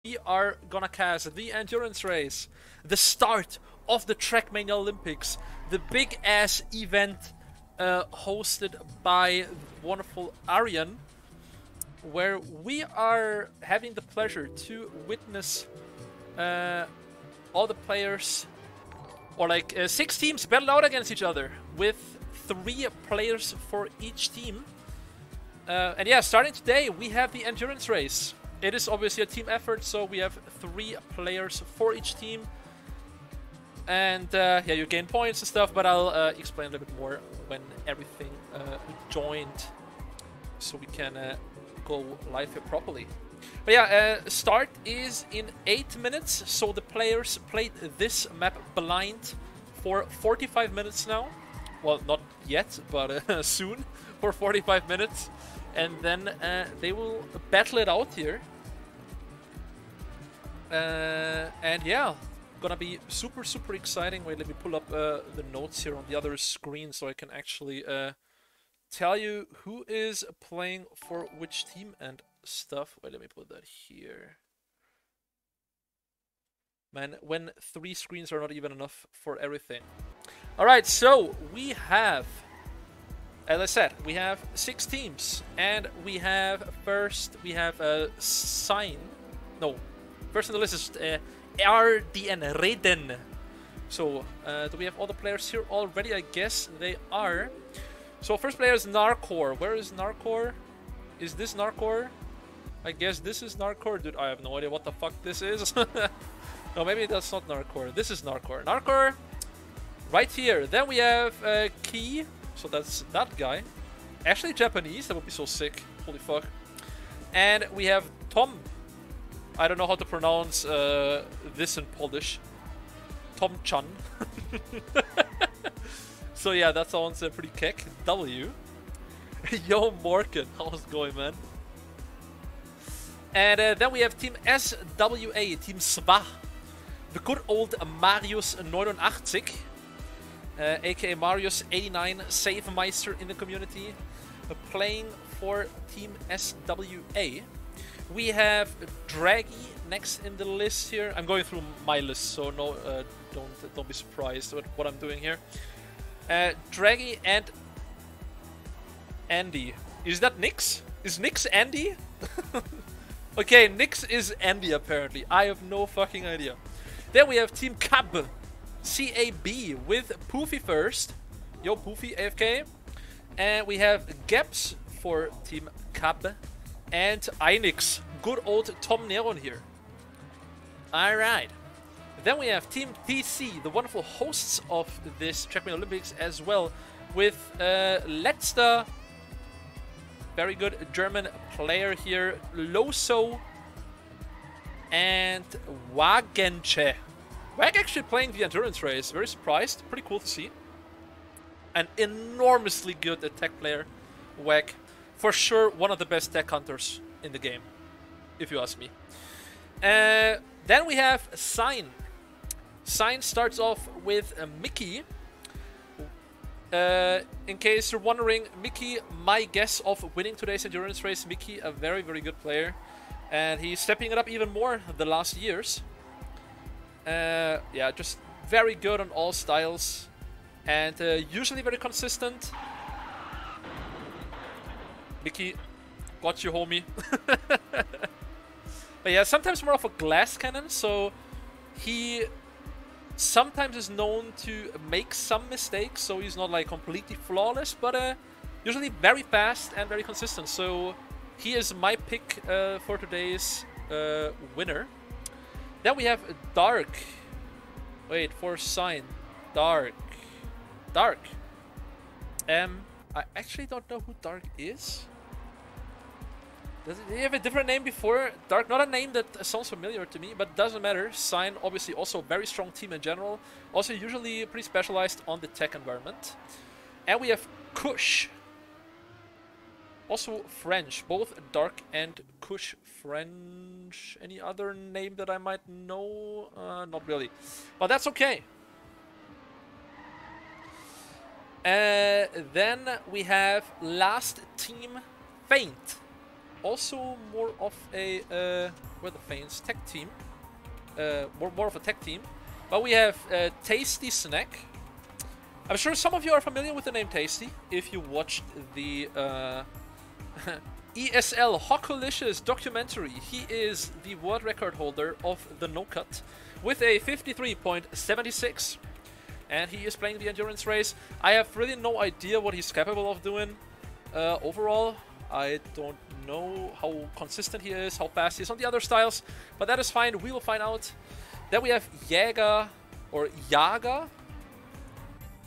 We are gonna cast the endurance race, the start of the TrackmaniaLympics, the big ass event hosted by wonderful Arien, where we are having the pleasure to witness all the players, or like 6 teams battle out against each other with 3 players for each team. And yeah, starting today, we have the endurance race. It is obviously a team effort, so we have 3 players for each team. And yeah, you gain points and stuff, but I'll explain a little bit more when everything joined, so we can go live here properly. But yeah, start is in 8 minutes, so the players played this map blind for 45 minutes now. Well, not yet, but soon, for 45 minutes. And then they will battle it out here. And yeah, gonna be super exciting. Wait, let me pull up the notes here on the other screen so I can actually tell you who is playing for which team and stuff. Wait, let me put that here. Man, when 3 screens are not even enough for everything. Alright, so we have, as I said, we have 6 teams, and we have first Sign. No, first on the list is Arien Reden. So, do we have all the players here already? I guess they are. So, first player is Narcor. Where is Narcor? Is this Narcor? I guess this is Narcor. Dude, I have no idea what the fuck this is. No, maybe that's not Narcor. This is Narcor. Narcor, right here. Then we have Key. So that's that guy. Actually Japanese, that would be so sick. Holy fuck. And we have Tom. I don't know how to pronounce this in Polish. Tom-chan. So yeah, that sounds pretty kick. W. Yo Morgan, how's it going, man? And then we have Team SWA, Team SWA. The good old Marius 89. Aka Marius 89, Save Meister in the community, playing for Team SWA. We have Draggy next in the list here. I'm going through my list, so no, don't be surprised with what I'm doing here. Draggy and Andy. Is that Nix? Is Nix Andy? Okay, Nix is Andy apparently. I have no fucking idea. Then we have Team Cab. CAB with Poofy first. Yo, Poofy, AFK. And we have Gaps for Team Cab. And Einix. Good old Tom Neron here. Alright. Then we have Team TC, the wonderful hosts of this TrackmaniaLympics as well. With Letzter. Very good German player here. Loso. And Wagenche. Wag actually playing the endurance race. Very surprised. Pretty cool to see. An enormously good tech player. Wag. For sure one of the best tech hunters in the game, if you ask me. Then we have Sign. Sign starts off with Mickey. In case you're wondering, Mickey, my guess of winning today's endurance race. Mickey, a very good player. And he's stepping it up even more the last years. Yeah, just very good on all styles, and usually very consistent. Mickey, got you, homie. But yeah, sometimes more of a glass cannon, so he sometimes is known to make some mistakes, so he's not like completely flawless, but usually very fast and very consistent. So he is my pick for today's winner. Then we have Dark. Wait, for Sign. Dark. I actually don't know who Dark is. Does he have a different name before? Dark, not a name that sounds familiar to me, but doesn't matter. Sign, obviously also a very strong team in general. Also usually pretty specialized on the tech environment. And we have Kush. Also French, both Dark and Kush French. Any other name that I might know? Not really. But that's okay. Then we have last team Feint. also more of a we're the Fanes tech team. More of a tech team. But we have Tasty Snack. I'm sure some of you are familiar with the name Tasty if you watched the ESL Hocolicious documentary. He is the world record holder of the no-cut with a 53.76. And he is playing the endurance race. I have really no idea what he's capable of doing overall. I don't know how consistent he is, how fast he is on the other styles, but that is fine. We will find out. Then we have Jäger, or Jager.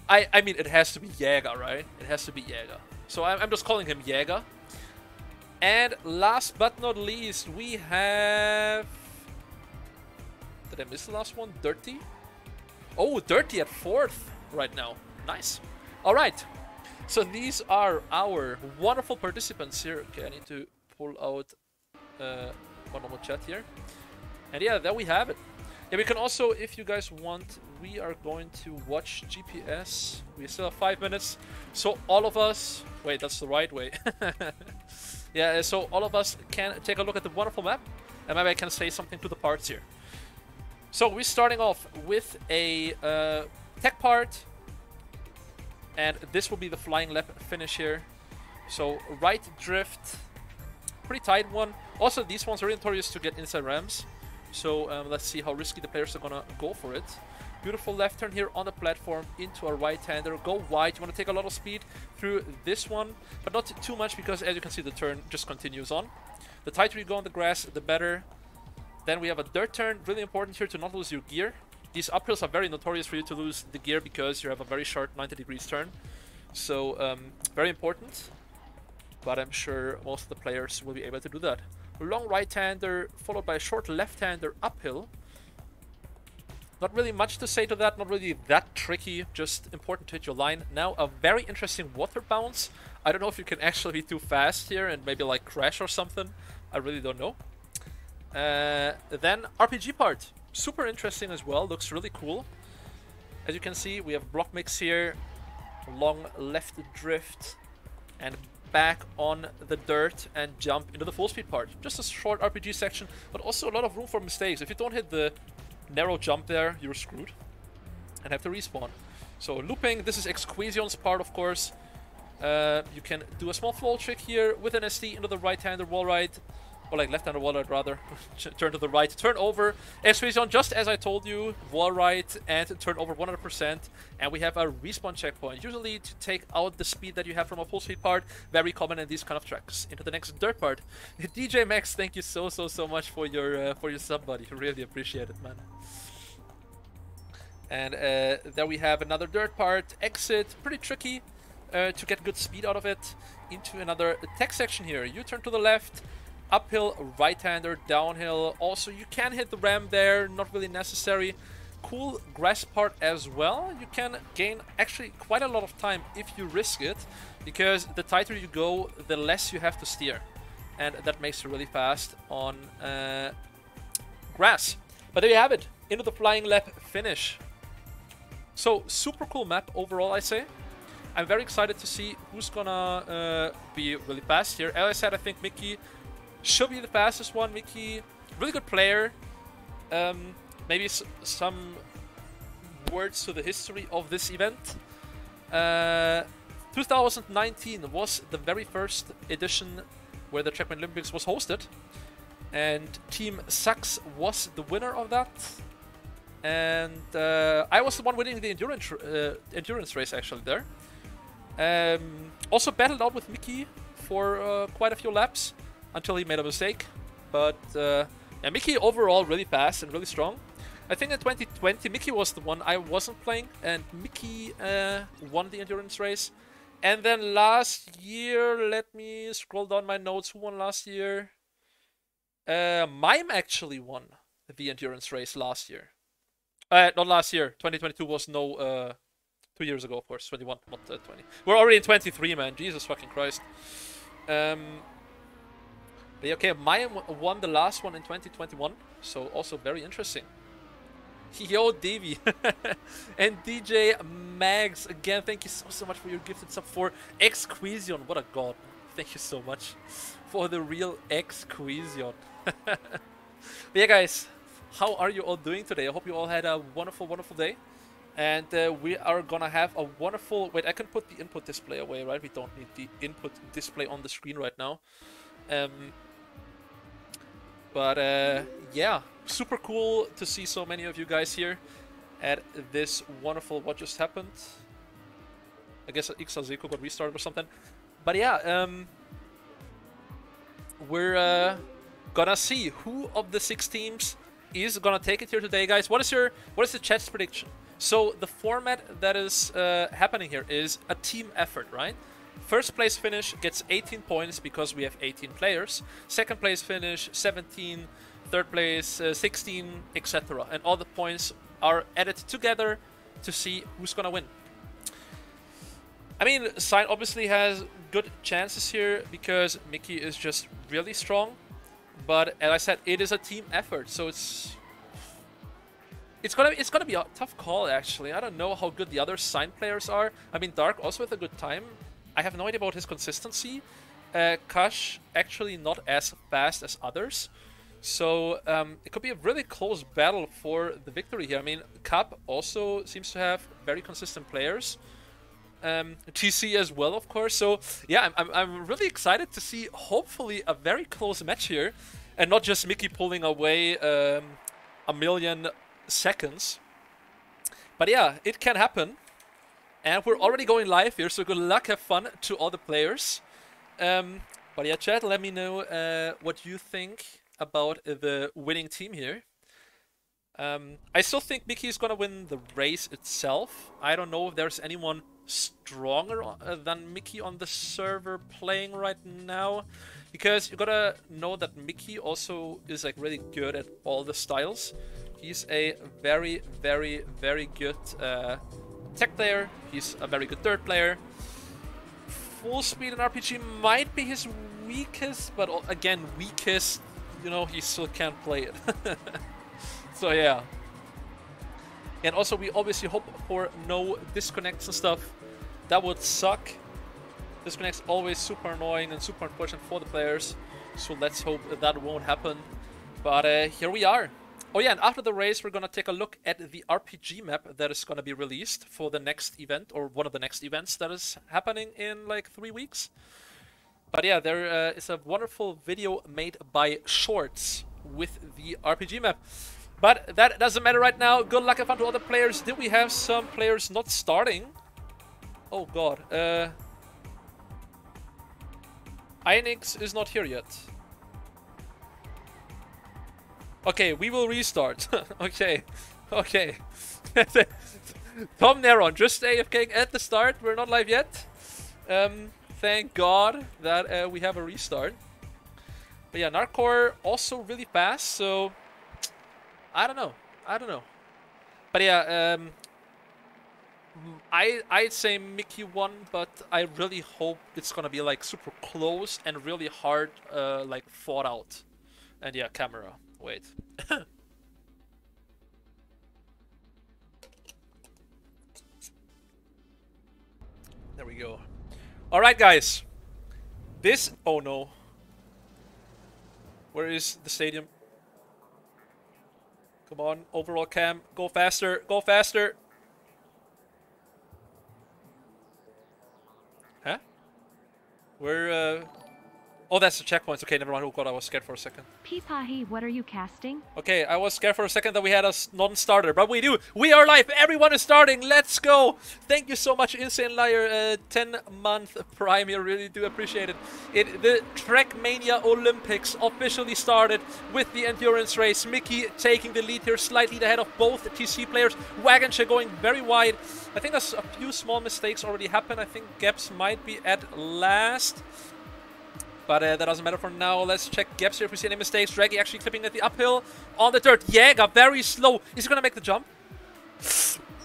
I mean, it has to be Jäger, right? It has to be Jäger. So I'm just calling him Jäger. And last but not least, we have... Did I miss the last one? Dirty? Oh, Dirty at 4th right now. Nice. All right. So these are our wonderful participants here. Okay, I need to pull out my normal chat here. And yeah, there we have it. Yeah, we can also, if you guys want, we are going to watch GPS. We still have 5 minutes. So all of us... Wait, that's the right way. Yeah, so all of us can take a look at the wonderful map. And maybe I can say something to the parts here. So we're starting off with a tech part. And this will be the flying lap finish here. So right drift, pretty tight one. Also, these ones are really notorious to get inside ramps. So let's see how risky the players are gonna go for it. Beautiful left turn here on the platform into a right-hander. Go wide. You want to take a lot of speed through this one, but not too much because, as you can see, the turn just continues on. The tighter you go on the grass, the better. Then we have a dirt turn. Really important here to not lose your gear. These uphills are very notorious for you to lose the gear because you have a very sharp 90 degrees turn. So, very important. But I'm sure most of the players will be able to do that. Long right-hander followed by a short left-hander uphill. Not really much to say to that, not really that tricky, just important to hit your line. Now, a very interesting water bounce. I don't know if you can actually be too fast here and maybe like crash or something. I really don't know. Then RPG part. Super interesting as well, looks really cool. As you can see, we have block mix here, long left drift, and back on the dirt and jump into the full speed part. Just a short RPG section, but also a lot of room for mistakes. If you don't hit the narrow jump there, you're screwed and have to respawn. So looping, this is Exquesion's part, of course. You can do a small flow trick here with an SD into the right-hander wall ride. Or like left-hander wall ride, rather. Turn to the right, turn over. Exquesion, just as I told you, wall ride and turn over 100%. And we have a respawn checkpoint, usually to take out the speed that you have from a full speed part. Very common in these kind of tracks. Into the next dirt part. DJ Max, thank you so much for your sub, buddy. Really appreciate it, man. And there we have another dirt part. Exit, pretty tricky to get good speed out of it. Into another tech section here. You turn to the left. Uphill, right-hander, downhill. Also, you can hit the ram there, not really necessary. Cool grass part as well. You can gain actually quite a lot of time if you risk it, because the tighter you go, the less you have to steer. And that makes it really fast on grass. But there you have it, into the flying lap finish. So, super cool map overall, I say. I'm very excited to see who's gonna be really fast here. As I said, I think Mickey should be the fastest one. Mickey, really good player. Maybe some words to the history of this event. 2019 was the very first edition where the TrackmaniaLympics was hosted. And Team Sachs was the winner of that. And I was the one winning the endurance race actually there. Also battled out with Mickey for quite a few laps. Until he made a mistake. But yeah, Mickey overall really fast and really strong. I think in 2020 Mickey was the one I wasn't playing, and Mickey won the endurance race. And then last year, let me scroll down my notes. Who won last year? Mime actually won the endurance race last year. Not last year. 2022 was 2 years ago, of course. 21, not 20. We're already in 23, man. Jesus fucking Christ. But okay, Maya won the last one in 2021, so also very interesting. Yo, Davey. And DJ Mags, again, thank you so much for your gifted sub for Exquesion. What a god. Thank you so much for the real X-Quizion. Yeah, guys, how are you all doing today? I hope you all had a wonderful, wonderful day. And we are gonna have a wonderful... Wait, I can put the input display away, right? We don't need the input display on the screen right now. Yeah, super cool to see so many of you guys here at this wonderful... What just happened? I guess Ixazeko got restarted or something. But yeah, we're gonna see who of the 6 teams is gonna take it here today, guys. What is the chat's prediction? So the format that is happening here is a team effort, right? First place finish gets 18 points because we have 18 players. Second place finish 17, third place 16, etc. And all the points are added together to see who's gonna win. I mean, Sign obviously has good chances here because Mickey is just really strong. But as I said, it is a team effort, so it's gonna be a tough call actually. I don't know how good the other Sign players are. I mean, Dark also with a good time. I have no idea about his consistency. Kush actually not as fast as others. So it could be a really close battle for the victory here. I mean, Cup also seems to have very consistent players. TC as well, of course. So yeah, I'm really excited to see hopefully a very close match here, and not just Mickey pulling away a million seconds. But yeah, it can happen, and we're already going live here. So good luck, have fun to all the players. But yeah, chat, let me know what you think about the winning team here. I still think Mickey is gonna win the race itself. I don't know if there's anyone stronger than Mickey on the server playing right now, because you gotta know that Mickey also is like really good at all the styles. He's a very, very, very good tech player. He's a very good dirt player. Full speed and RPG might be his weakest, but again, weakest, you know, he still can't play it. So yeah. And also we obviously hope for no disconnects and stuff. That would suck. Disconnects always super annoying and super unfortunate for the players. So let's hope that won't happen. But here we are. Oh yeah, and after the race we're gonna take a look at the RPG map that is gonna be released for the next event, or one of the next events that is happening in like 3 weeks. But yeah, there is a wonderful video made by Shorts with the RPG map. But that doesn't matter right now. Good luck and fun to all the players. Did we have some players not starting? Oh god. Ionix is not here yet. Okay, we will restart. Okay. Okay. Tom Neron, just AFK at the start. We're not live yet. Thank god that we have a restart. But yeah, Narcor also really fast, so... I don't know. I don't know. But yeah, I'd say Mickey won, but I really hope it's gonna be like super close and really hard, like fought out. And yeah, camera. Wait. There we go. All right, guys. This. Oh no. Where is the stadium? Come on, overall cam, go faster, go faster. Huh? We're, oh, that's the checkpoints. Okay, never mind. Oh god, I was scared for a second. Peepahi, what are you casting? Okay, I was scared for a second that we had a non-starter, but we do. We are live. Everyone is starting. Let's go. Thank you so much, Insane Liar. 10-month Prime here. Really do appreciate it. The TrackmaniaLympics officially started with the endurance race. Mickey taking the lead here, slightly ahead of both TC players. Wagonshare going very wide. I think there's a few small mistakes already happened. I think Gaps might be at last. But that doesn't matter for now. Let's check Gaps here if we see any mistakes. Draggy actually clipping at the uphill on the dirt. Jäger very slow. Is he going to make the jump?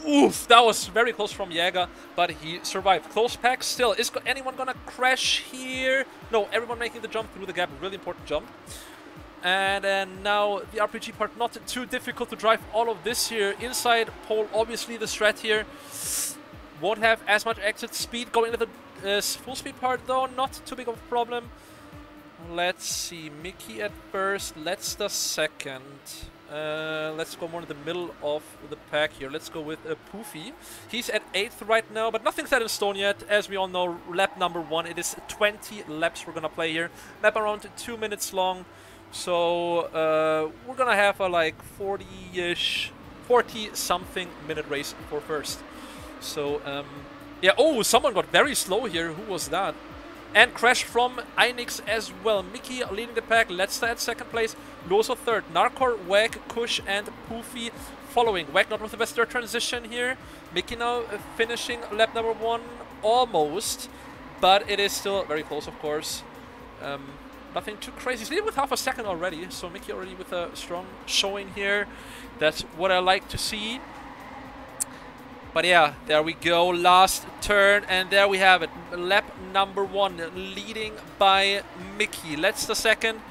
Oof, that was very close from Jäger, but he survived. Close pack still. Is anyone going to crash here? No, everyone making the jump through the gap. Really important jump. And then now the RPG part, not too difficult to drive all of this here. Inside pole, obviously the strat here. Won't have as much exit speed going into the full speed part though, not too big of a problem. Let's see, Mickey at first, Letzter second. Let's go more in the middle of the pack here. Let's go with Poofy. He's at 8th right now, but nothing's set in stone yet. As we all know, lap number 1, it is 20 laps we're gonna play here. Lap around 2 minutes long. So we're gonna have a like 40-ish, 40-something minute race for first. So yeah, oh, someone got very slow here. Who was that? And crash from Einix as well. Mickey leading the pack. Letzter at second place. Loso third. Narkor, Wag, Kush, and Poofy following. Wag not with the best third transition here. Mickey now finishing lap number 1 almost. But it is still very close, of course. Nothing too crazy. He's leading with half a second already. So Mickey already with a strong showing here. That's what I like to see. But yeah, there we go, last turn, and there we have it. Lap number 1, leading by Mickey. Letzter second.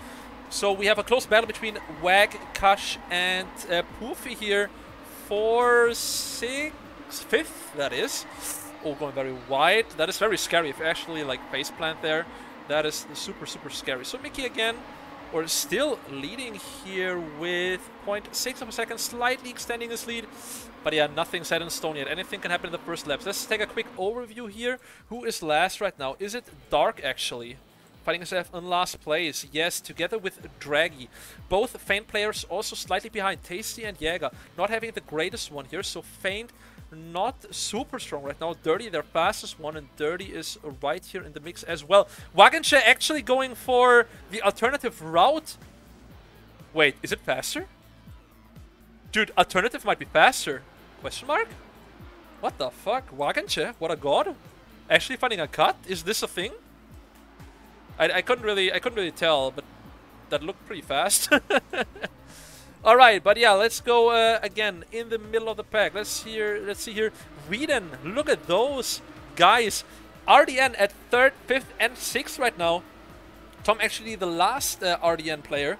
So we have a close battle between Wag, Kush, and Poofy here for 5th, that is. Oh, going very wide. That is very scary if you actually like face plant there. That is super, super scary. So Mickey again, or still leading here with 0.6 of a second, slightly extending his lead. But yeah, nothing set in stone yet. Anything can happen in the first laps. Let's take a quick overview here. Who is last right now? Is it Dark, actually? Fighting himself in last place. Yes, together with Draggy. Both Feint players also slightly behind. Tasty and Jäger. Not having the greatest one here. So Feint not super strong right now. Dirty, their fastest one. And Dirty is right here in the mix as well. Wagenche actually going for the alternative route. Wait, is it faster? Dude, alternative might be faster. Question mark? What the fuck? Wagenche? What a god. Actually finding a cut? Is this a thing? I couldn't really tell, but that looked pretty fast. Alright, but yeah, let's go again in the middle of the pack. Let's see here. Whedon, look at those guys. RDN at 3rd, 5th, and 6th right now. Tom actually the last RDN player.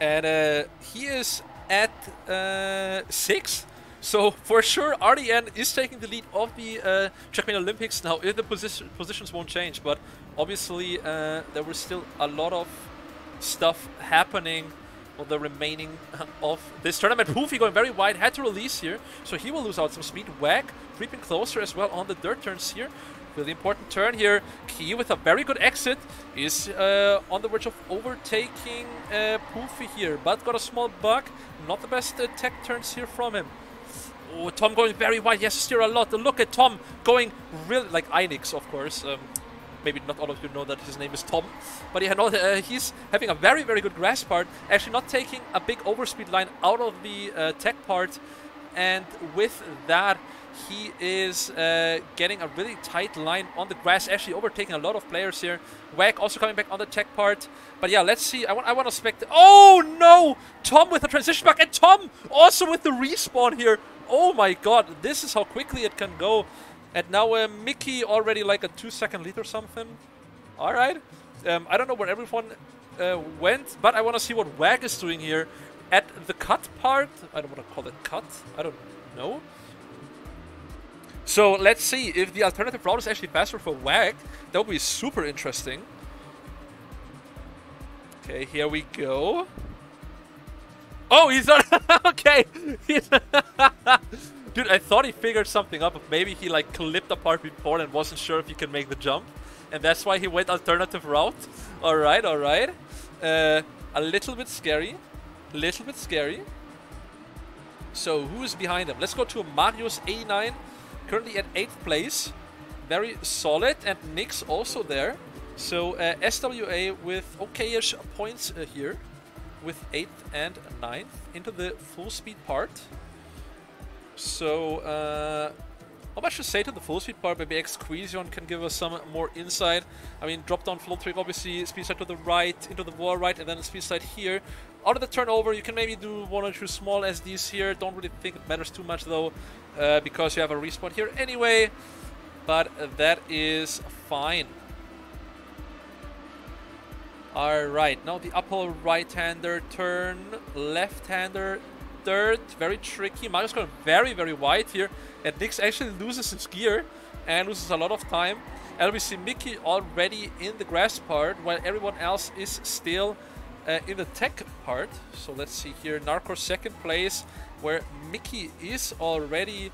And he is at 6th. So for sure RDN is taking the lead of the TrackmaniaLympics now if the positions won't change. But obviously there was still a lot of stuff happening on the remaining of this tournament. Poofy going very wide, had to release here, so he will lose out some speed. Wag creeping closer as well on the dirt turns here. Really important turn here. Key with a very good exit is on the verge of overtaking Poofy here, but got a small bug. Not the best tech turns here from him. Oh, Tom going very wide. He has to steer a lot. Look at Tom going really like Einix, of course. Maybe not all of you know that his name is Tom, but yeah, no, he's having a very, very good grass part. Actually not taking a big overspeed line out of the tech part, and with that, he is getting a really tight line on the grass, actually overtaking a lot of players here. Wag also coming back on the tech part. But yeah, let's see. I want to spect. Oh no! Tom with the transition back, and Tom also with the respawn here. Oh my god, this is how quickly it can go. And now Mickey already like a 2-second lead or something. Alright. I don't know where everyone went, but I want to see what Wag is doing here at the cut part. I don't want to call it cut. I don't know. So let's see if the alternative route is actually faster for Wag. That would be super interesting. Okay, here we go. Oh, he's not. Okay. Dude, I thought he figured something up, but maybe he like clipped apart before and wasn't sure if he can make the jump. And that's why he went alternative route. Alright, alright. A little bit scary. Little bit scary. So, who is behind him? Let's go to Marius 89. Currently at 8th place. Very solid. And Nick's also there. So, SWA with okay-ish points here. With 8th and 9th into the full speed part. So, not much to say to the full speed part. Maybe Exquesion can give us some more insight. I mean, drop down float trick, obviously, speed side to the right, into the wall right, and then speed side here. Out of the turnover, you can maybe do 1 or 2 small SDs here. Don't really think it matters too much though, because you have a respawn here anyway. But that is fine. Alright, now the uphill right-hander turn, left-hander dirt, very tricky. Mario's going very, very wide here, and Nix actually loses his gear. and loses a lot of time. And we see Mickey already in the grass part, while everyone else is still in the tech part. So let's see here, Narcor second place, where Mickey is already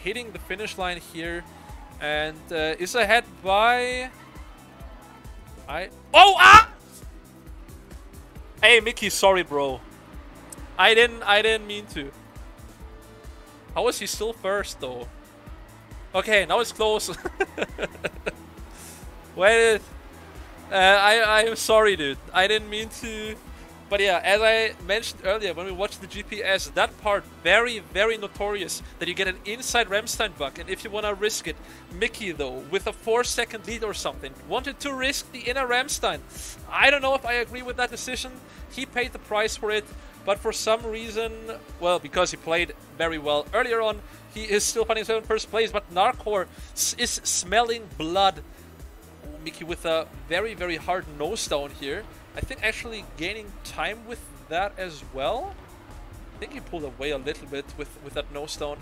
hitting the finish line here, and is ahead by... Hey Mickey, sorry bro. I didn't mean to. How is he still first though? Okay, now it's close. Wait, I'm sorry, dude. I didn't mean to. But yeah, as I mentioned earlier, when we watched the GPS, that part very, very notorious that you get an inside Ramstein bug, and if you want to risk it, Mickey though, with a 4-second lead or something, wanted to risk the inner Ramstein. I don't know if I agree with that decision. He paid the price for it, but for some reason, well, because he played very well earlier on, he is still finding himself in first place, but Narcor is smelling blood. Mickey with a very, very hard nose down here. I think actually gaining time with that as well. I think he pulled away a little bit with that nose down.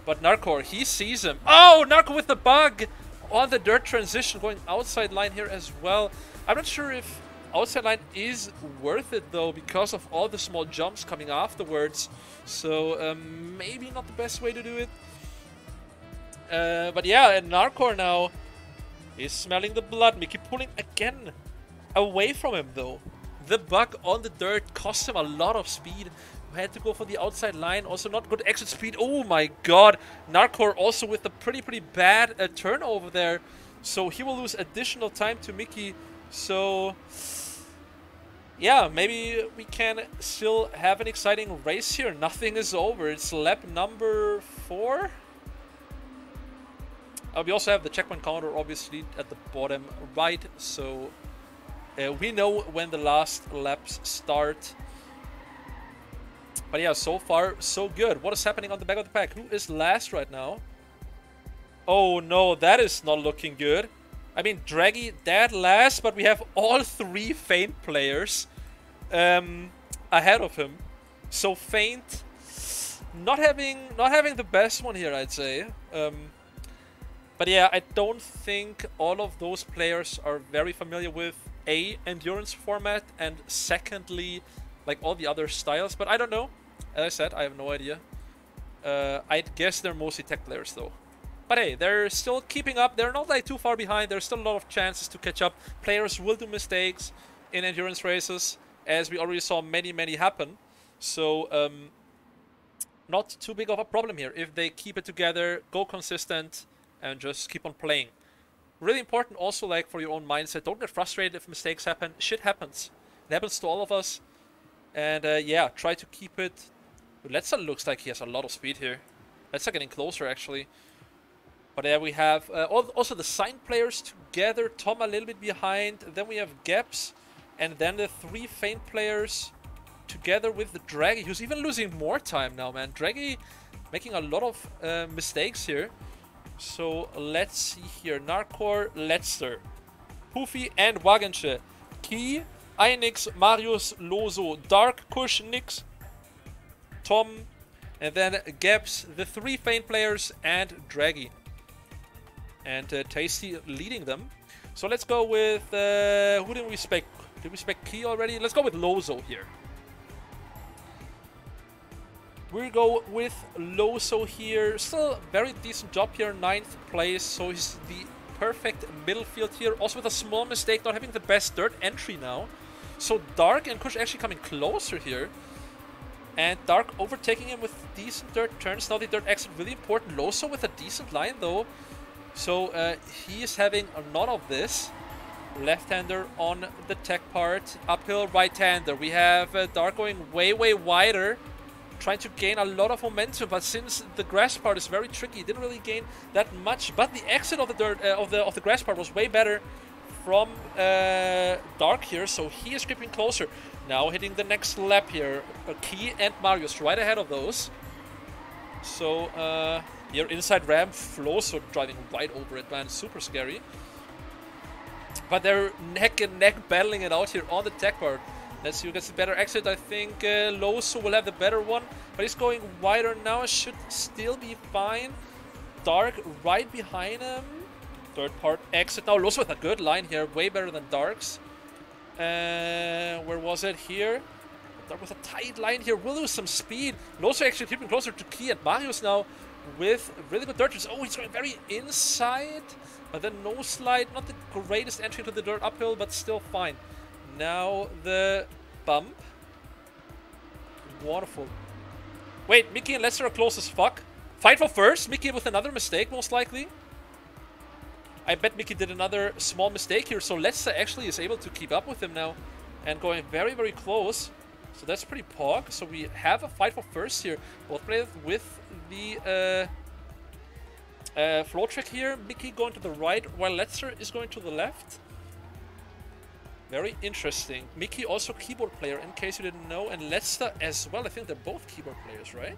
But Narcor, he sees him. Oh, Narcor with the bug on the dirt transition, going outside line here as well. I'm not sure if outside line is worth it though, because of all the small jumps coming afterwards. So maybe not the best way to do it. But yeah, and Narcor now is smelling the blood. Mickey pulling again away from him though. The bug on the dirt cost him a lot of speed. We had to go for the outside line. Also not good exit speed. Oh my god. Narcor also with a pretty bad turnover there. So he will lose additional time to Mickey. So yeah, maybe we can still have an exciting race here. Nothing is over. It's lap number 4. We also have the checkpoint counter obviously at the bottom right. So we know when the last laps start. But yeah, so far so good. What is happening on the back of the pack? Who is last right now? Oh no, that is not looking good. I mean, Draggy dead last, but we have all 3 Feint players ahead of him. So Feint not having the best one here, I'd say. But yeah, I don't think all of those players are very familiar with endurance format, and secondly, like all the other styles. But I don't know. As I said, I have no idea. I'd guess they're mostly tech players though. But hey, they're still keeping up. They're not like too far behind. There's still a lot of chances to catch up. Players will do mistakes in endurance races, as we already saw many happen. So not too big of a problem here if they keep it together, go consistent, and just keep on playing. Really important also, like, for your own mindset. Don't get frustrated if mistakes happen. Shit happens. It happens to all of us. And yeah, try to keep it. Letza looks like he has a lot of speed here. Letza getting closer actually. But yeah, we have also the sign players together. Tom a little bit behind. Then we have Gaps. And then the 3 Feint players together with the Draggy, who's even losing more time now, man. Draggy making a lot of mistakes here. So let's see here. Narcor, Letzter, Poofy, and Wagensche. Key, Einix, Marius, Loso, Dark, Kush, Nix, Tom, and then Gaps, the 3 Feint players, and Draggy. And Tasty leading them. So let's go with... who did we spec? Did we spec Key already? Let's go with Loso here. We'll go with Loso here. Still very decent job here, 9th place. So he's the perfect middle field here. Also with a small mistake, not having the best dirt entry now. So Dark and Kush actually coming closer here. And Dark overtaking him with decent dirt turns. Now the dirt exit really important. Loso with a decent line though. So he is having none of this. Left-hander on the tech part. Uphill right-hander. We have Dark going way wider. Trying to gain a lot of momentum, but since the grass part is very tricky, didn't really gain that much. But the exit of the dirt of the grass part was way better from Dark here, so he is creeping closer. Now hitting the next lap here. Key and Marius right ahead of those. So here inside ramp, Floso driving right over it, man, super scary. But they're neck and neck battling it out here on the tech part. Let's see who gets the better exit. I think Loso will have the better one, but he's going wider now. Should still be fine. Dark right behind him. Third part exit now. Loso with a good line here. Way better than Dark's. Where was it? Here. Dark with a tight line here. Will lose some speed. Loso actually keeping closer to Key, and Marius now with really good dirt tricks. Oh, he's going very inside. But then no slide. Not the greatest entry to the dirt uphill, but still fine. Now the bump. Wonderful. Wait, Mickey and Lester are close as fuck. Fight for first. Mickey with another mistake, most likely. I bet Mickey did another small mistake here, so Lester actually is able to keep up with him now. And going very, very close. So that's pretty pog. So we have a fight for first here. Both players with the floor trick here. Mickey going to the right, while Lester is going to the left. Very interesting. Mickey also keyboard player, in case you didn't know, and Lester as well. I think they're both keyboard players, right?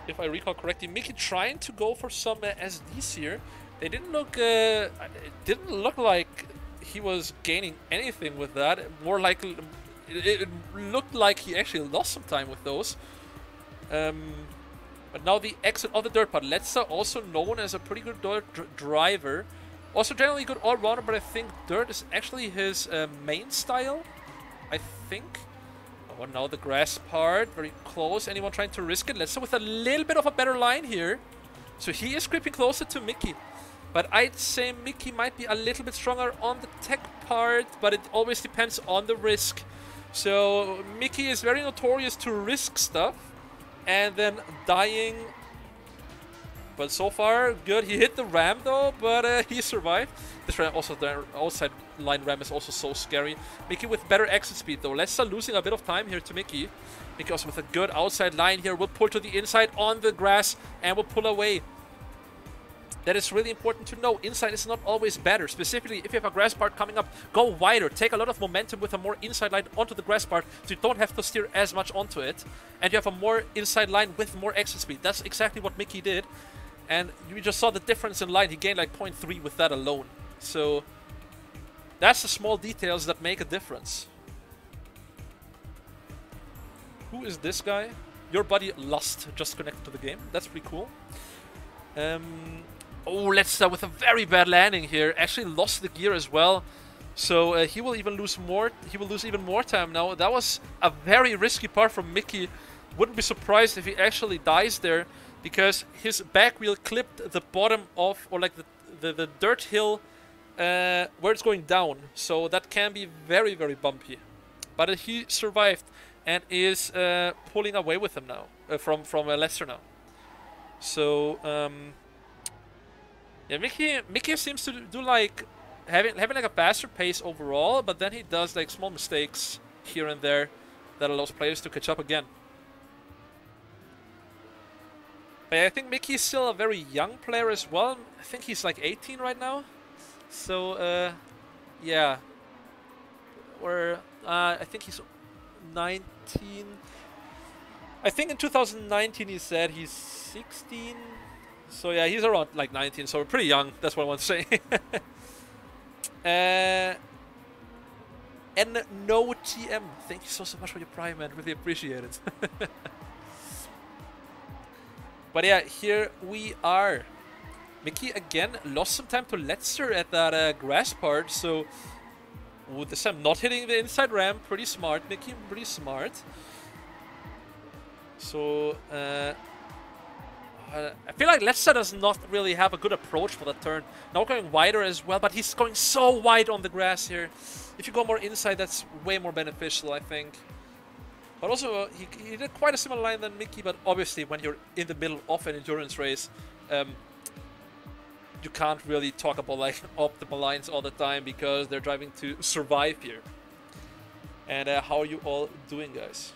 If I recall correctly, Mickey trying to go for some SDs here. They didn't look. It didn't look like he was gaining anything with that. More likely, it looked like he actually lost some time with those. But now the exit of the dirt part. Lester also known as a pretty good dirt driver. Also generally good all-rounder, but I think dirt is actually his main style. I think. Oh, now the grass part. Very close. Anyone trying to risk it? Lester with a little bit of a better line here. So he is creeping closer to Mickey. But I'd say Mickey might be a little bit stronger on the tech part, but it always depends on the risk. So Mickey is very notorious to risk stuff and then dying. But so far, good. He hit the ram though, but he survived. This ram also, the outside line ram is also so scary. Mickey with better exit speed though. Lester losing a bit of time here to Mickey. Mickey also with a good outside line here. Will pull to the inside on the grass and will pull away. That is really important to know. Inside is not always better. Specifically, if you have a grass part coming up, go wider. Take a lot of momentum with a more inside line onto the grass part, so you don't have to steer as much onto it. And you have a more inside line with more exit speed. That's exactly what Mickey did. And you just saw the difference in line. He gained like 0.3 with that alone. So that's the small details that make a difference. Who is this guy? Your buddy Lust just connected to the game. That's pretty cool. Oh, Lester with a very bad landing here. Actually lost the gear as well. So he will even lose more. He will lose even more time now. That was a very risky part from Mickey. Wouldn't be surprised if he actually dies there, because his back wheel clipped the bottom of, or like the dirt hill where it's going down. So that can be very, very bumpy. But he survived and is pulling away with him now, from Lester now. So yeah, Mickey seems to do like having like a faster pace overall, but then he does like small mistakes here and there that allows players to catch up again. But yeah, I think Mickey is still a very young player as well. I think he's like 18 right now. So yeah, or I think he's 19. I think in 2019 he said he's 16. So yeah, he's around like 19, so pretty young. That's what I want to say. And no TM. Thank you so much for your prime, man. Really appreciate it. But yeah, here we are. Mickey again lost some time to Letzer at that grass part. So this time not hitting the inside ramp. Pretty smart, Mickey. Pretty smart. So I feel like Letzer does not really have a good approach for that turn. Now going wider as well, but he's going so wide on the grass here. If you go more inside, that's way more beneficial, I think. But also, he did quite a similar line than Mickey, but obviously when you're in the middle of an endurance race, you can't really talk about like optimal lines all the time because they're driving to survive here. And how are you all doing, guys?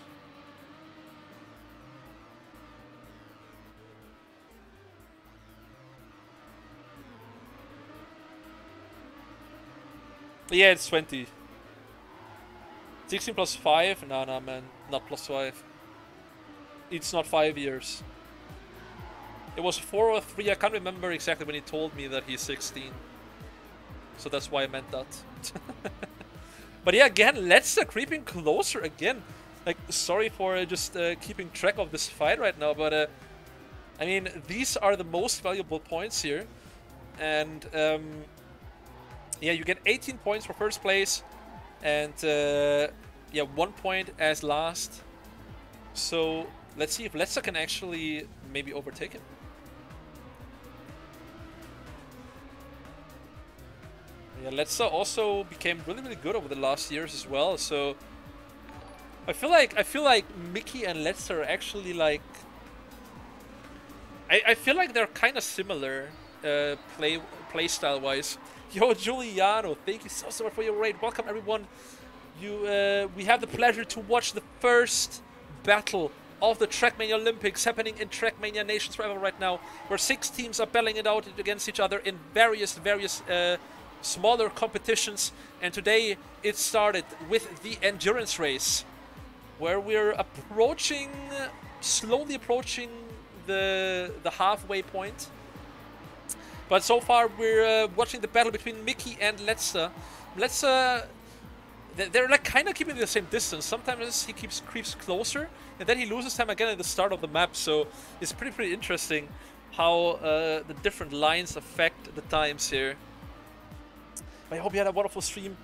Yeah, it's 20. 16 plus 5? No, man. Not plus 5. It's not 5 years. It was 4 or 3. I can't remember exactly when he told me that he's 16. So that's why I meant that. But yeah, again, Let's creeping closer again. Like, sorry for just keeping track of this fight right now, but I mean, these are the most valuable points here. And yeah, you get 18 points for first place. And yeah, 1 point as last. So let's see if Letza can actually maybe overtake him. Yeah, Letza also became really, really good over the last years as well. So I feel like Mickey and Letza are actually like I feel like they're kind of similar play style wise. Yo, Giuliano, thank you so much for your raid. Welcome everyone. We have the pleasure to watch the first battle of the TrackmaniaLympics happening in Trackmania Nations Forever right now, where 6 teams are battling it out against each other in various smaller competitions. And today it started with the endurance race, where we're slowly approaching the halfway point. But so far we're watching the battle between Mickey and Letza. Letza, they're like kind of keeping the same distance. Sometimes he creeps closer, and then he loses time again at the start of the map. So it's pretty interesting how the different lines affect the times here. I hope you had a wonderful stream,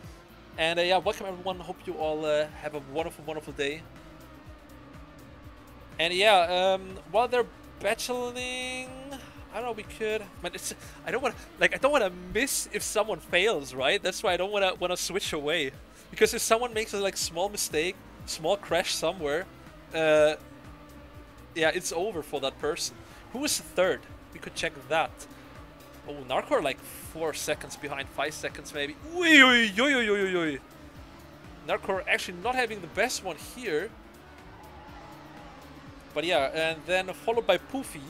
and yeah, welcome everyone. Hope you all have a wonderful day. And yeah, while they're battling, I don't know, we could, but it's, I don't want to miss if someone fails, right? That's why I don't want to switch away, because if someone makes a like small mistake, small crash somewhere, yeah, it's over for that person. Who is third? We could check that. Oh, Narcor like 4 seconds behind, 5 seconds maybe. Narcor actually not having the best one here. But yeah, and then followed by Poofy.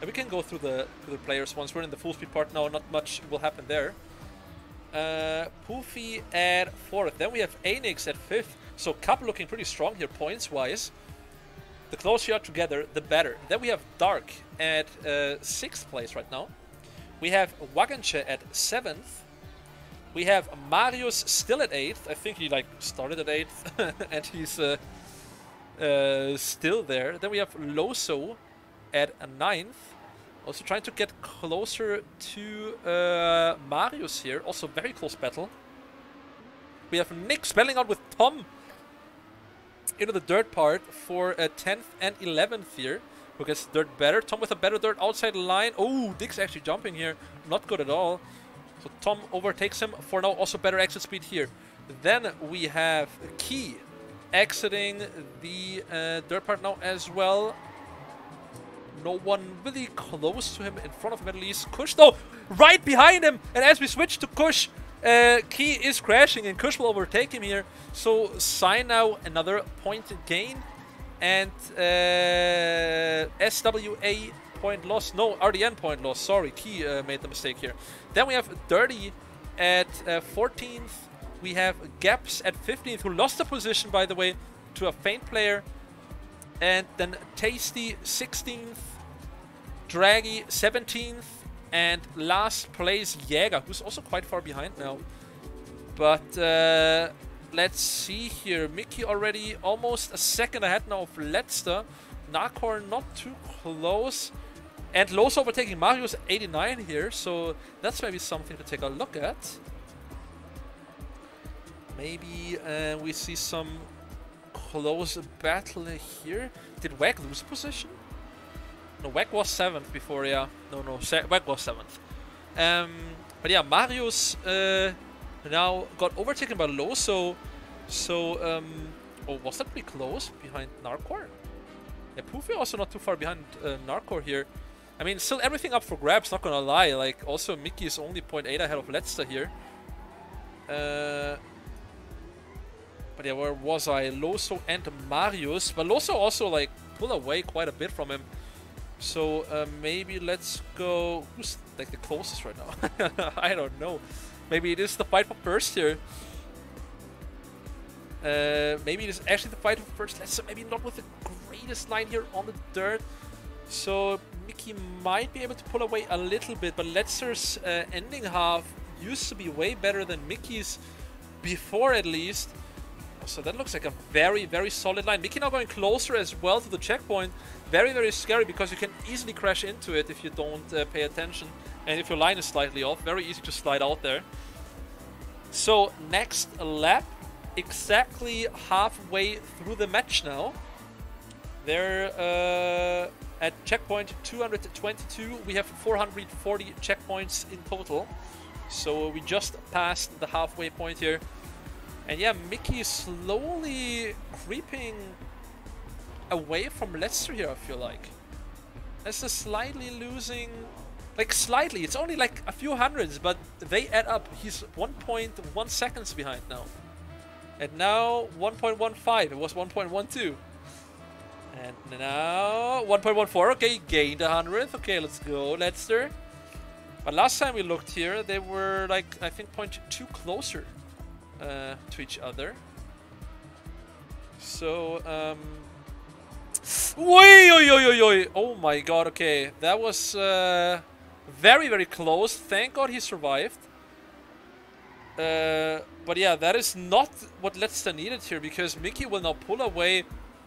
And we can go through the players once we're in the full speed part now. Not much will happen there. Poofy at 4th. Then we have Anix at 5th. So Cup looking pretty strong here points wise. The closer you are together, the better. Then we have Dark at 6th place right now. We have Wagenche at 7th. We have Marius still at 8th. I think he like started at 8th and he's still there. Then we have Loso at 9th. Also trying to get closer to Marius here. Also very close battle. We have Nick spelling out with Tom into the dirt part for 10th and 11th here. Who gets dirt better? Tom with a better dirt outside line. Oh, Dick's actually jumping here. Not good at all. So Tom overtakes him for now. Also better exit speed here. Then we have Key exiting the dirt part now as well. No one really close to him in front of him at least. Kush though, right behind him. And as we switch to Kush, Key is crashing and Kush will overtake him here. So Sign now another point gain. And SWA point loss. No, RDN point loss. Sorry, Key made the mistake here. Then we have Dirty at 14th. We have Gaps at 15th, who lost the position, by the way, to a faint player. And then Tasty 16th. Draggy 17th. And last place Jäger, who's also quite far behind now. But let's see here. Mickey already almost a second ahead now of Letster. Narcor not too close. And Los overtaking Marius 89 here. So that's maybe something to take a look at. Maybe we see some close battle here. Did Wag lose position? No, Wag was 7th before, yeah. No, Wag was 7th. But yeah, Marius now got overtaken by Loso. So, oh, was that pretty close behind Narcor? Yeah, Poofy also not too far behind Narcor here. I mean, still everything up for grabs, not gonna lie. Like, also Mickey is only 0.8 ahead of Letster here. But yeah, where was I? Loso and Marius. But Loso also, like, pulled away quite a bit from him. So, maybe let's go... Who's, like, the closest right now? I don't know. Maybe it is the fight for first here. Maybe it is actually the fight for first. Let's maybe not with the greatest line here on the dirt. So Mickey might be able to pull away a little bit, but Letzer's ending half used to be way better than Mickey's before, at least. So that looks like a very, very solid line. Mickey now going closer as well to the checkpoint. Very, very scary because you can easily crash into it if you don't pay attention. And if your line is slightly off, very easy to slide out there. So next lap, exactly halfway through the match now. They're at checkpoint 222. We have 440 checkpoints in total. So we just passed the halfway point here. And yeah, Mickey is slowly creeping away from Leicester here, I feel like. Leicester slightly losing... Like, slightly. It's only like a few hundreds, but they add up. He's 1.1 seconds behind now. And now 1.15. It was 1.12. And now 1.14. Okay, gained 100th. Okay, let's go, Leicester. But last time we looked here, they were like, I think, 0.2 closer to each other. So, oh my god, okay. That was very, very close. Thank god he survived. But yeah, that is not what Leicester needed here, because Mickey will now pull away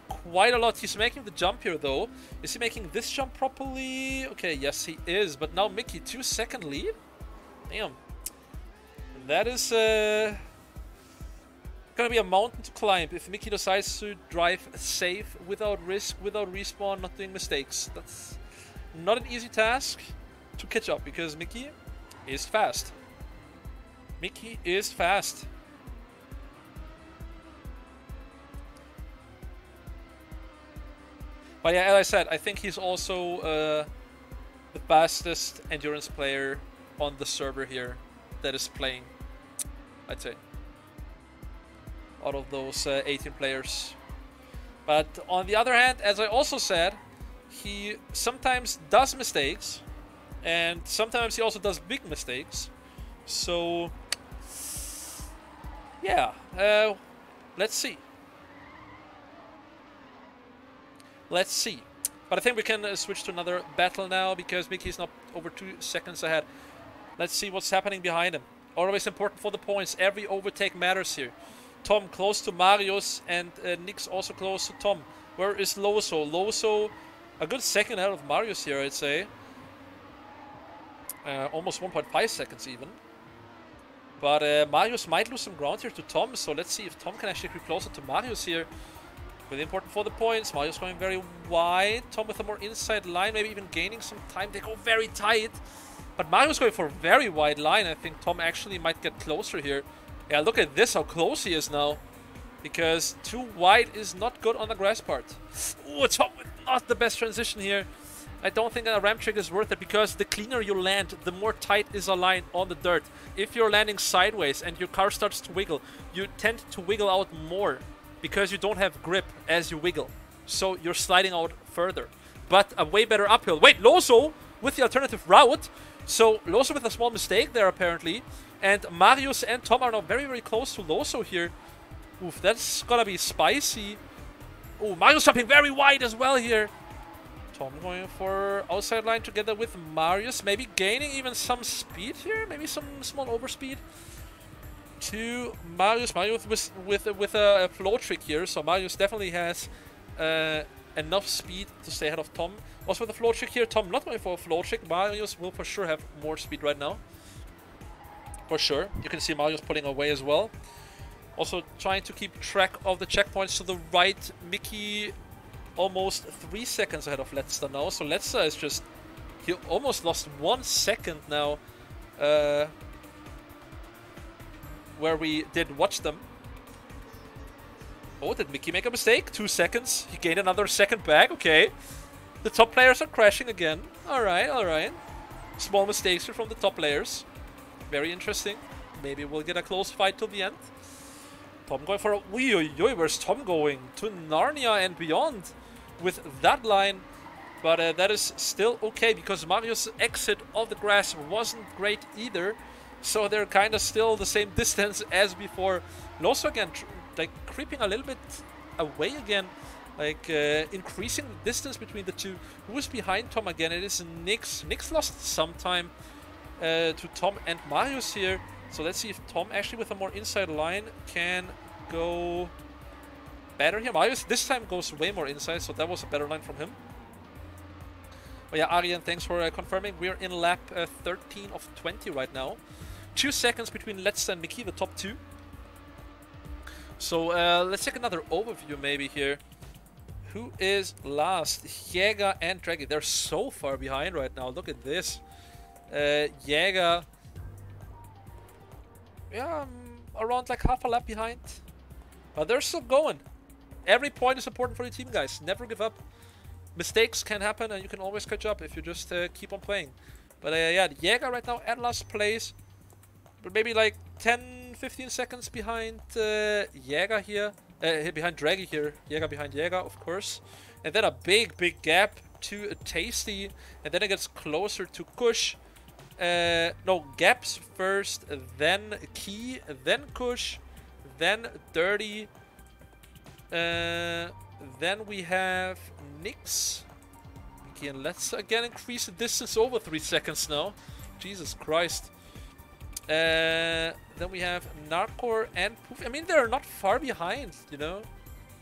quite a lot. He's making the jump here, though. Is he making this jump properly? Okay, yes, he is. But now Mickey, 2-second lead? Damn. That is gonna be a mountain to climb if Mickey decides to drive safe, without risk, without respawn, not doing mistakes. That's not an easy task to catch up, because Mickey is fast. Mickey is fast. But yeah, as I said, I think he's also the fastest endurance player on the server here that is playing, I'd say, out of those 18 players. But on the other hand, as I also said, he sometimes does mistakes, and sometimes he also does big mistakes. So yeah, let's see. Let's see. But I think we can switch to another battle now, because Mickey's not over 2 seconds ahead. Let's see what's happening behind him. Always important for the points. Every overtake matters here. Tom close to Marius, and Nick's also close to Tom. Where is Loso? Loso, a good second ahead of Marius here, I'd say. Almost 1.5 seconds even. But Marius might lose some ground here to Tom, so let's see if Tom can actually creep closer to Marius here. Really important for the points. Marius going very wide. Tom with a more inside line, maybe even gaining some time. They go very tight. But Marius going for a very wide line. I think Tom actually might get closer here. Yeah, look at this, how close he is now. Because too wide is not good on the grass part. Ooh, Tom with not the best transition here. I don't think a ramp trick is worth it, because the cleaner you land, the more tight is a line on the dirt. If you're landing sideways and your car starts to wiggle, you tend to wiggle out more, because you don't have grip as you wiggle. So you're sliding out further. But a way better uphill. Wait, Loso with the alternative route. So Loso with a small mistake there apparently. And Marius and Tom are now very, very close to Loso here. Oof, that's gonna be spicy. Oh, Marius jumping very wide as well here. Tom going for outside line together with Marius. Maybe gaining even some speed here. Maybe some small overspeed. To Marius. Marius with a flow trick here, so Marius definitely has enough speed to stay ahead of Tom. Also with a flow trick here, Tom not going for a flow trick. Marius will for sure have more speed right now. For sure. You can see Marius pulling away as well. Also trying to keep track of the checkpoints to the right. Mickey almost 3 seconds ahead of Leicester now. So Leicester is just... He almost lost 1 second now. Where we did watch them. Oh, did Mickey make a mistake? 2 seconds. He gained another second back. Okay. The top players are crashing again. Alright, alright. Small mistakes here from the top players. Very interesting. Maybe we'll get a close fight till the end. Tom going for a... Where's Tom going? To Narnia and beyond with that line. But that is still okay, because Marius' exit of the grass wasn't great either. So they're kind of still the same distance as before. Loso again, like creeping a little bit away again. Like increasing the distance between the two. Who is behind Tom again? It is Nix. Nix lost some time to Tom and Marius here. So let's see if Tom actually with a more inside line can go better here. Marius this time goes way more inside, so that was a better line from him. Oh yeah, Arien, thanks for confirming. We're in lap 13 of 20 right now. 2 seconds between Let's and Mickey, the top 2. So let's take another overview maybe here. Who is last? Jäger and Draggy. They're so far behind right now. Look at this. Jäger, yeah, around like half a lap behind. But they're still going. Every point is important for your team, guys. Never give up. Mistakes can happen and you can always catch up if you just keep on playing. But yeah, Jäger right now at last place. But maybe like 10-15 seconds behind Jäger here. Behind Draggy here. Jäger behind Jäger, of course. And then a big gap to Tasty. And then it gets closer to Kush. No, Gaps first, then Key, then Kush, then Dirty. Then we have Nix. Mickey and let's again increase the distance over 3 seconds now. Jesus Christ. Then we have Narcor and Poof. I mean, they're not far behind, you know.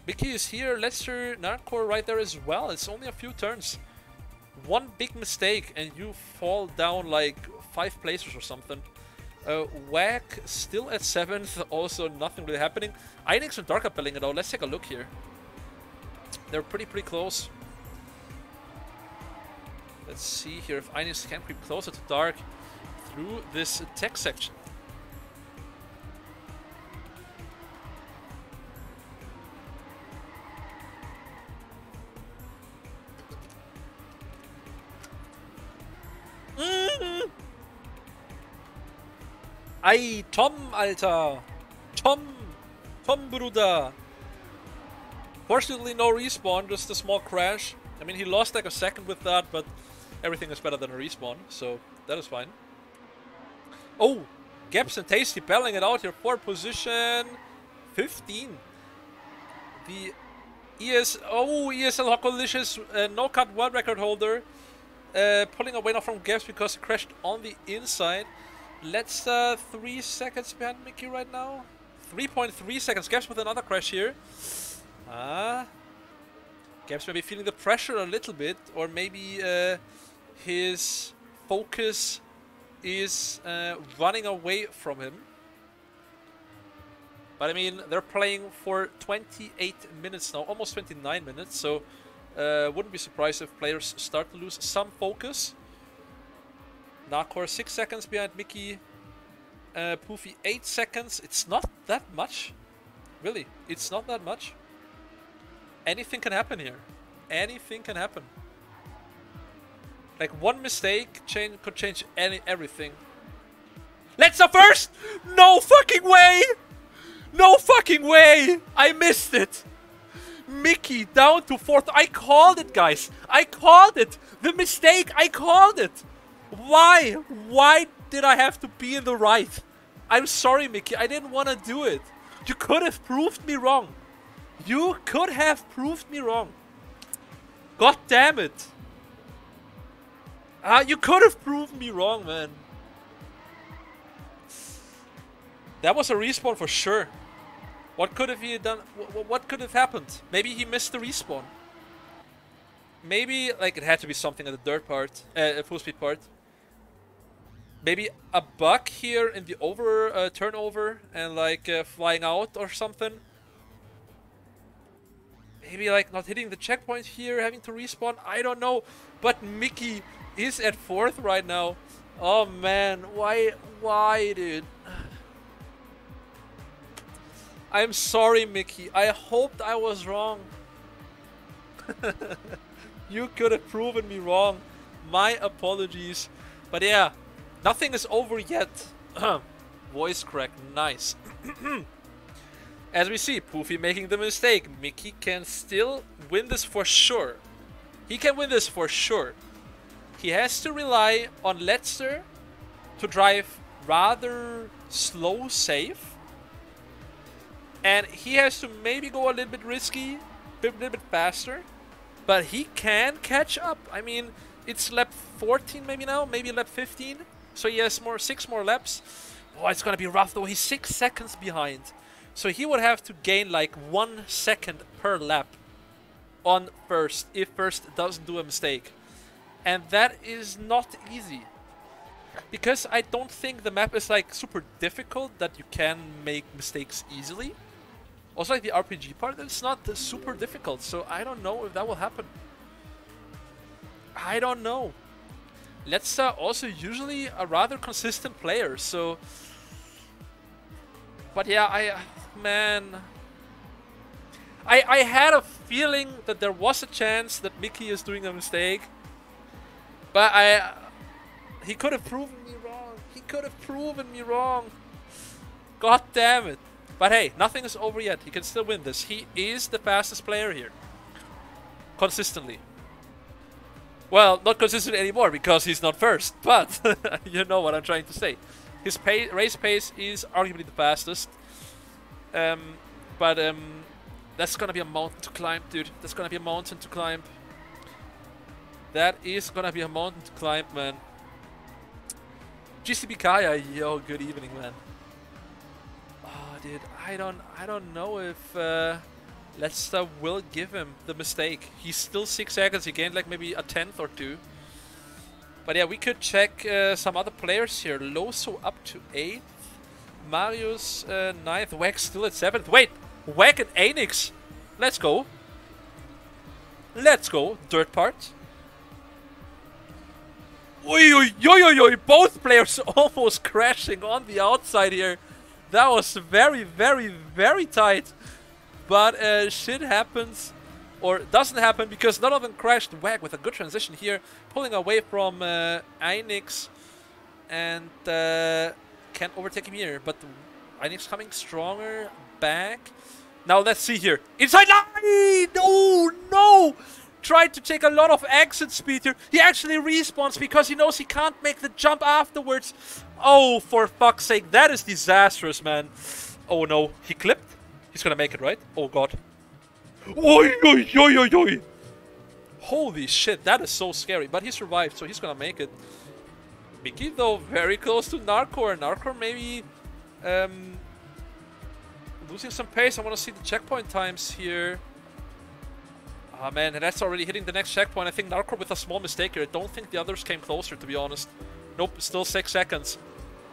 Mickey is here, Lester, Narcor right there as well. It's only a few turns. One big mistake and you fall down like 5 places or something. Whack still at 7th, also nothing really happening. Einix and Dark are belling it out. Let's take a look here. They're pretty close. Let's see here if Einix can creep closer to Dark through this tech section. Ei, Tom, Alter! Tom, Bruder! Fortunately, no respawn, just a small crash. I mean, he lost like a second with that, but everything is better than a respawn, so that is fine. Oh! Gaps and Tasty battling it out here for position 15. The ESL Hockolicious no-cut world record holder pulling away now from Gaps because he crashed on the inside. Let's 3 seconds behind Mickey right now. 3.3 seconds. Gaps with another crash here. Gaps maybe feeling the pressure a little bit, or maybe his focus is running away from him. But I mean, they're playing for 28 minutes now, almost 29 minutes, so wouldn't be surprised if players start to lose some focus. Narcor 6 seconds behind Mickey. Poofy 8 seconds. It's not that much. Really, it's not that much. Anything can happen here. Anything can happen. Like one mistake could change everything. Let's go first! No fucking way! No fucking way! I missed it! Mickey down to 4th. I called it, guys. I called it. The mistake, I called it. Why? Why did I have to be in the right? I'm sorry, Mickey. I didn't want to do it. You could have proved me wrong. You could have proved me wrong. God damn it. You could have proved me wrong, man. That was a respawn for sure. What could have he done? What could have happened? Maybe he missed the respawn. Maybe like it had to be something at the dirt part, full speed part. Maybe a bug here in the turnover and like flying out or something. Maybe like not hitting the checkpoint here, having to respawn. I don't know. But Mickey is at 4th right now. Oh man, why, dude? I'm sorry, Mickey. I hoped I was wrong. You could have proven me wrong. My apologies. But yeah, nothing is over yet. Voice crack, nice. As we see, Poofy making the mistake. Mickey can still win this for sure. He can win this for sure. He has to rely on Letster to drive rather slow safe. And he has to maybe go a little bit risky, a little bit faster. But he can catch up. I mean, it's lap 14 maybe now, maybe lap 15. So he has 6 more laps. Oh, it's going to be rough though. He's 6 seconds behind. So he would have to gain like 1 second per lap on first if first doesn't do a mistake. And that is not easy. Because I don't think the map is like super difficult that you can make mistakes easily. Also like the RPG part, it's not super difficult. So I don't know if that will happen. I don't know. Let's also usually a rather consistent player, so... But yeah, man... I had a feeling that there was a chance that Mickey is doing a mistake. But he could have proven me wrong. He could have proven me wrong. God damn it. But hey, nothing is over yet. He can still win this. He is the fastest player here. Consistently. Well, not consistent anymore because he's not first, but you know what I'm trying to say. His race pace is arguably the fastest. But that's gonna be a mountain to climb, dude. That's gonna be a mountain to climb. That is gonna be a mountain to climb, man. GCB Kaya, yo, good evening, man. Oh, dude, I don't know if Leicester will give him the mistake. He's still 6 seconds. He gained like maybe a 10th or 2. But yeah, we could check some other players here. Loso up to 8th. Marius 9th. Wack still at 7th. Wait, Wack and Anix. Let's go. Let's go. Dirt part. Oi, oi, oi, oi, oi. Both players almost crashing on the outside here. That was very, very, very tight. But shit happens, or doesn't happen, because none of them crashed. Wag with a good transition here, pulling away from Einix, and can't overtake him here. But Einix coming stronger, back. Now let's see here. Inside line! No, no! Tried to take a lot of exit speed here. He actually respawns because he knows he can't make the jump afterwards. Oh, for fuck's sake, that is disastrous, man. Oh no, he clipped. He's gonna make it, right? Oh god. Oi, oi, oi, oi, oi. Holy shit, that is so scary. But he survived, so he's gonna make it. Mickey, though, very close to Narcor. Narcor maybe losing some pace. I want to see the checkpoint times here. Ah, man, and that's already hitting the next checkpoint. I think Narcor with a small mistake here. I don't think the others came closer, to be honest. Nope, still 6 seconds.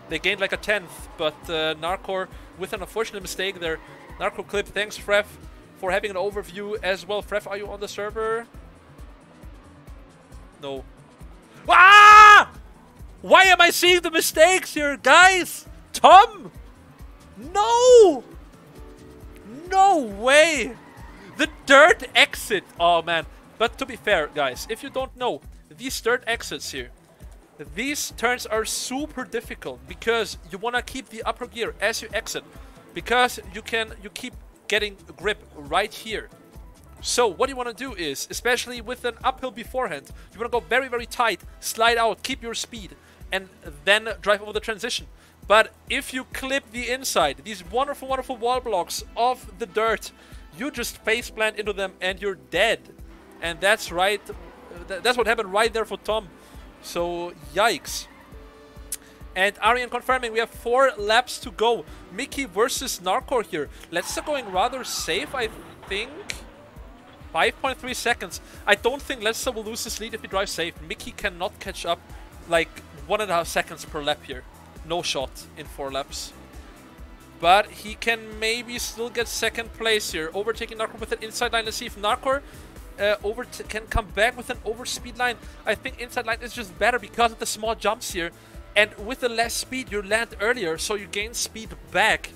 They gained like a 10th, but Narcor with an unfortunate mistake there. Narco clip, thanks Fref for having an overview as well. Fref, are you on the server? No. Ah! Why am I seeing the mistakes here, guys? Tom! No! No way! The dirt exit! Oh man. But to be fair, guys, if you don't know, these dirt exits here, these turns are super difficult because you want to keep the upper gear as you exit. Because you keep getting grip right here. So what you want to do is, especially with an uphill beforehand, you want to go very, very tight, slide out, keep your speed, and then drive over the transition. But if you clip the inside, these wonderful, wonderful wall blocks of the dirt, you just face plant into them and you're dead. And that's right. That's what happened right there for Tom. So yikes. And Arien confirming we have 4 laps to go. Mickey versus Narcor here. Leicester going rather safe, I think. 5.3 seconds. I don't think Leicester will lose his lead if he drives safe. Mickey cannot catch up like 1.5 seconds per lap here. No shot in 4 laps. But he can maybe still get 2nd place here. Overtaking Narcor with an inside line. Let's see if Narcor can come back with an overspeed line. I think inside line is just better because of the small jumps here. And with the less speed, you land earlier, so you gain speed back.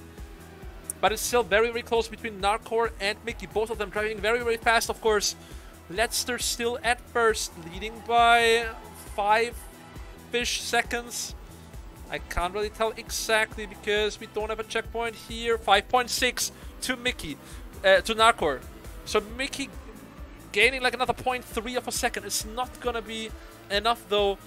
But it's still very, very close between Narcor and Mickey. Both of them driving very, very fast, of course. Leicester still at first, leading by 5-ish seconds. I can't really tell exactly because we don't have a checkpoint here. 5.6 to Mickey, to Narcor. So Mickey gaining like another 0.3 of a second. It's not gonna be enough though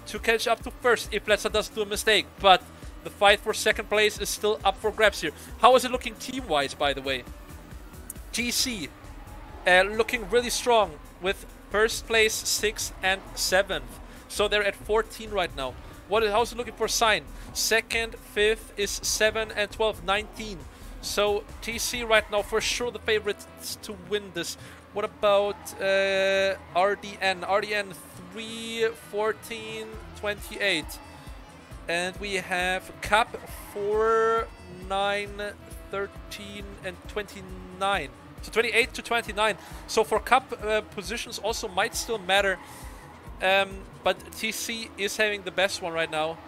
to catch up to first if Leicester doesn't do a mistake. But the fight for 2nd place is still up for grabs here. How is it looking team-wise, by the way? GC looking really strong with 1st place, 6th and 7th. So they're at 14 right now. How's it looking for Sign? 2nd, 5th is 7 and 12, 19. So TC right now for sure the favorites to win this. What about RDN? RDN 3, 14, 28. And we have Cap 4, 9, 13, and 29. So 28 to 29. So for Cup positions also might still matter. But TC is having the best one right now.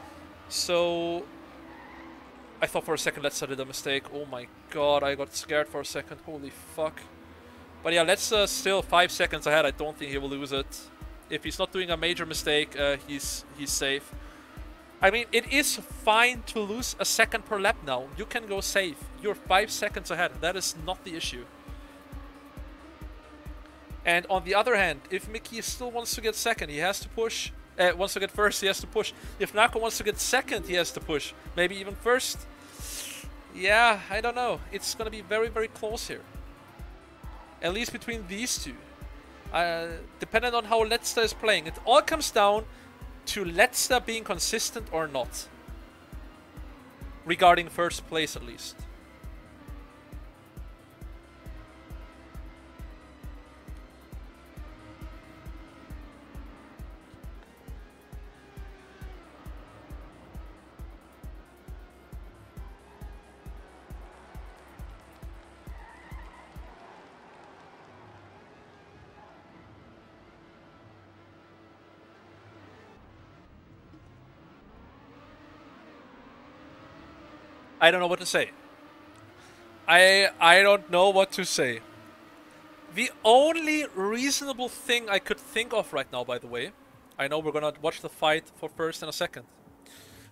So I thought for a second Let's did a mistake. Oh my god, I got scared for a second. Holy fuck. But yeah, Let's still 5 seconds ahead. I don't think he will lose it. If he's not doing a major mistake, he's safe. I mean, it is fine to lose a second per lap now. You can go safe. You're 5 seconds ahead. That is not the issue. And on the other hand, if Mickey still wants to get second, he has to push. Wants to get first, he has to push. If Narco wants to get second, he has to push. Maybe even first. Yeah, I don't know. It's going to be very, very close here. At least between these two. Depending on how Let's is playing. It all comes down to Let's being consistent or not. Regarding first place, at least. I don't know what to say. I don't know what to say. The only reasonable thing I could think of right now, by the way, I know we're gonna watch the fight for first in a second.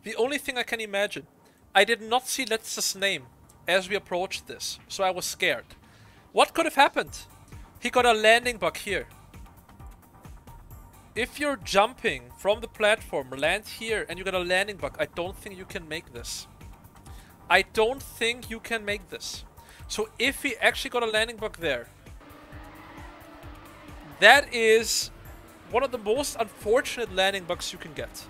The only thing I can imagine, I did not see Letz's name as we approached this, so I was scared. What could have happened? He got a landing bug here. If you're jumping from the platform, land here, and you got a landing bug, I don't think you can make this. I don't think you can make this. So if he actually got a landing bug there, that is one of the most unfortunate landing bugs you can get.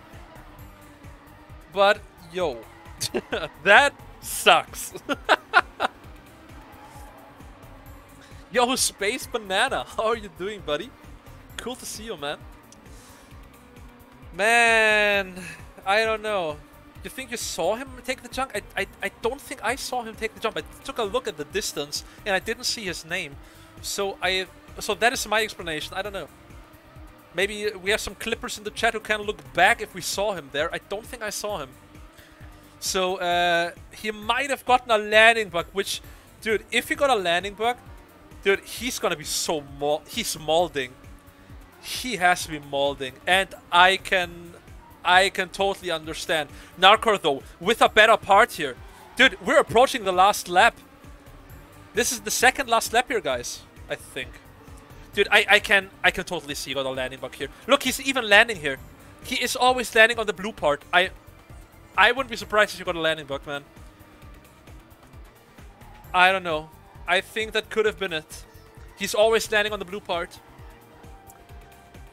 But, yo, that sucks. Yo, Space Banana, how are you doing, buddy? Cool to see you, man. Man, I don't know. You think you saw him take the jump? I don't think I saw him take the jump. I took a look at the distance and I didn't see his name. So that is my explanation. I don't know. Maybe we have some clippers in the chat who can look back if we saw him there. I don't think I saw him. So he might have gotten a landing bug, which, dude, if he got a landing bug, dude, he's gonna be so he's molding. He has to be molding, and I can totally understand. Narcor, though, with a better part here. Dude, we're approaching the last lap. This is the second last lap here, guys, I think. Dude, I can totally see you got a landing bug here. Look, he's even landing here. He is always landing on the blue part. I wouldn't be surprised if you got a landing bug, man. I don't know. I think that could have been it. He's always landing on the blue part.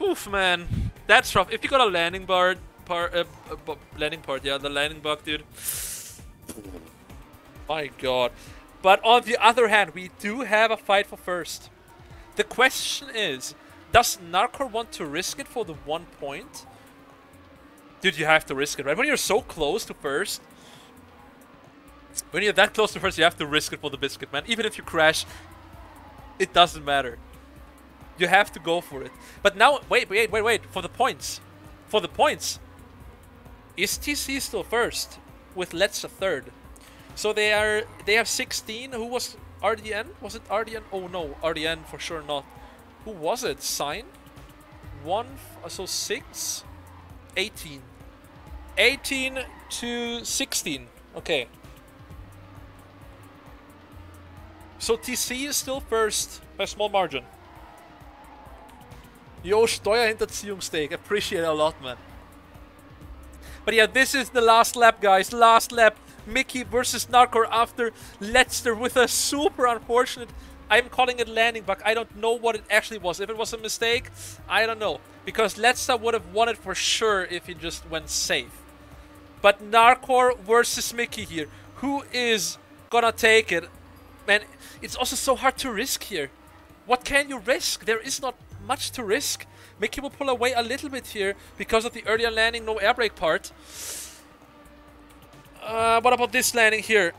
Oof, man. That's rough. If you got a landing part, yeah, the landing bug, dude. My god. But on the other hand, we do have a fight for first. The question is, does Narcor want to risk it for the 1 point? Dude, you have to risk it, right? When you're so close to first, when you're that close to first, you have to risk it for the biscuit, man. Even if you crash, it doesn't matter. You have to go for it. But now, wait. For the points. For the points. Is TC still first? With Let's a third. So they have 16. Who was RDN? Was it RDN? Oh no, RDN for sure not. Who was it? Sign? 1, so 6? 18. 18 to 16. Okay. So TC is still first by a small margin. Yo, Steuerhinterziehungssteak. Appreciate it a lot, man. But yeah, this is the last lap, guys. Last lap. Mickey versus Narcor after Letzter with a super unfortunate... I'm calling it landing bug. I don't know what it actually was. If it was a mistake, I don't know. Because Letzter would have won it for sure if he just went safe. But Narcor versus Mickey here. Who is gonna take it. Man, it's also so hard to risk here. What can you risk? There is not much to risk. Mickey will pull away a little bit here because of the earlier landing, no air brake part. What about this landing here?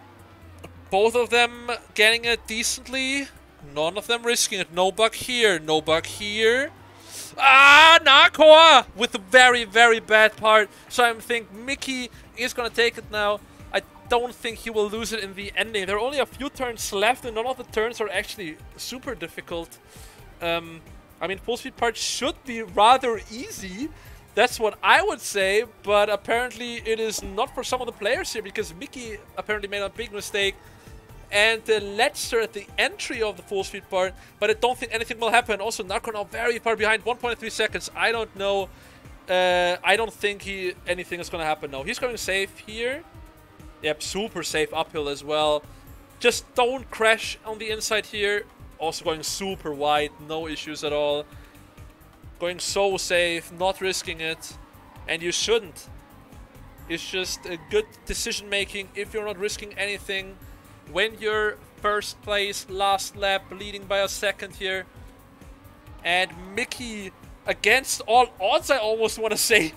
Both of them getting it decently. None of them risking it. No bug here. No bug here. Ah, Nakor with a very, very bad part. So I think Mickey is going to take it now. I don't think he will lose it in the ending. There are only a few turns left, and none of the turns are actually super difficult. I mean, full speed part should be rather easy. That's what I would say, but apparently it is not for some of the players here, because Mickey apparently made a big mistake and ledged her at the entry of the full speed part, but I don't think anything will happen. Also, Narco now very far behind, 1.3 seconds. I don't know. I don't think anything is going to happen now. He's going safe here. Yep, super safe uphill as well. Just don't crash on the inside here. Also going super wide, no issues at all. Going so safe, not risking it. And you shouldn't. It's just a good decision making if you're not risking anything. When you're first place, last lap, leading by a second here. And Mickey, against all odds, I almost want to say,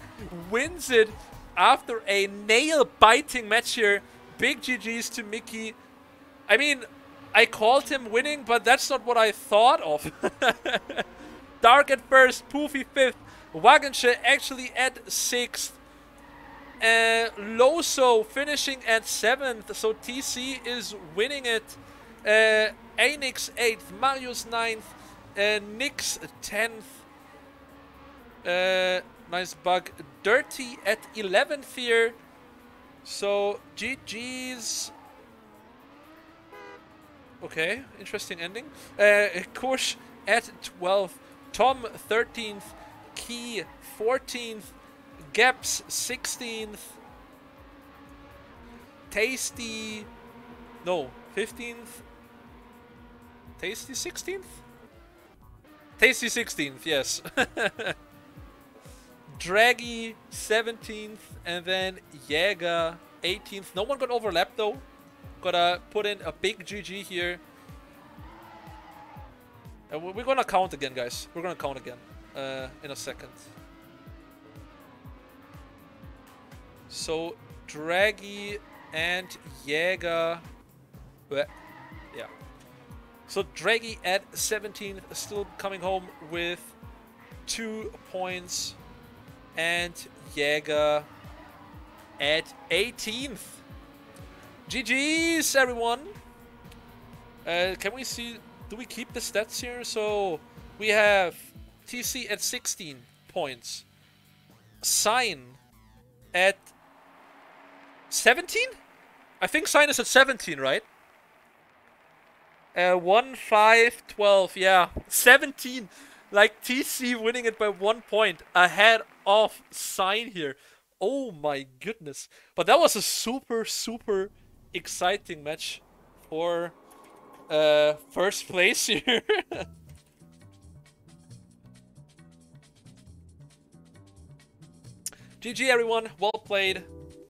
wins it after a nail-biting match here. Big GG's to Mickey. I mean, I called him winning, but that's not what I thought of. Dark at first, Poofy 5th, Wagensche actually at 6th. Loso finishing at 7th, so TC is winning it. Anix 8th, Marius 9th, Nix 10th. Nice bug. Dirty at 11th here. So GG's. Okay, interesting ending. Kursch at 12th, Tom 13th, Key 14th, Gaps 16th, Tasty, no, 15th, Tasty 16th? Tasty 16th, yes. Draggy 17th, and then Jäger 18th. No one got overlapped though. Gotta put in a big GG here. And we're gonna count again, guys. We're gonna count again in a second. So Draggy and Jäger, yeah. So Draggy at 17th, still coming home with 2 points, and Jäger at 18th. GG's, everyone. Can we see? Do we keep the stats here? So we have TC at 16 points, Sign at 17? I think Sign is at 17, right? 1, 5, 12, yeah. 17. Like TC winning it by 1 point ahead of Sign here. Oh my goodness. But that was a super, super exciting match for first place here. GG everyone, well played.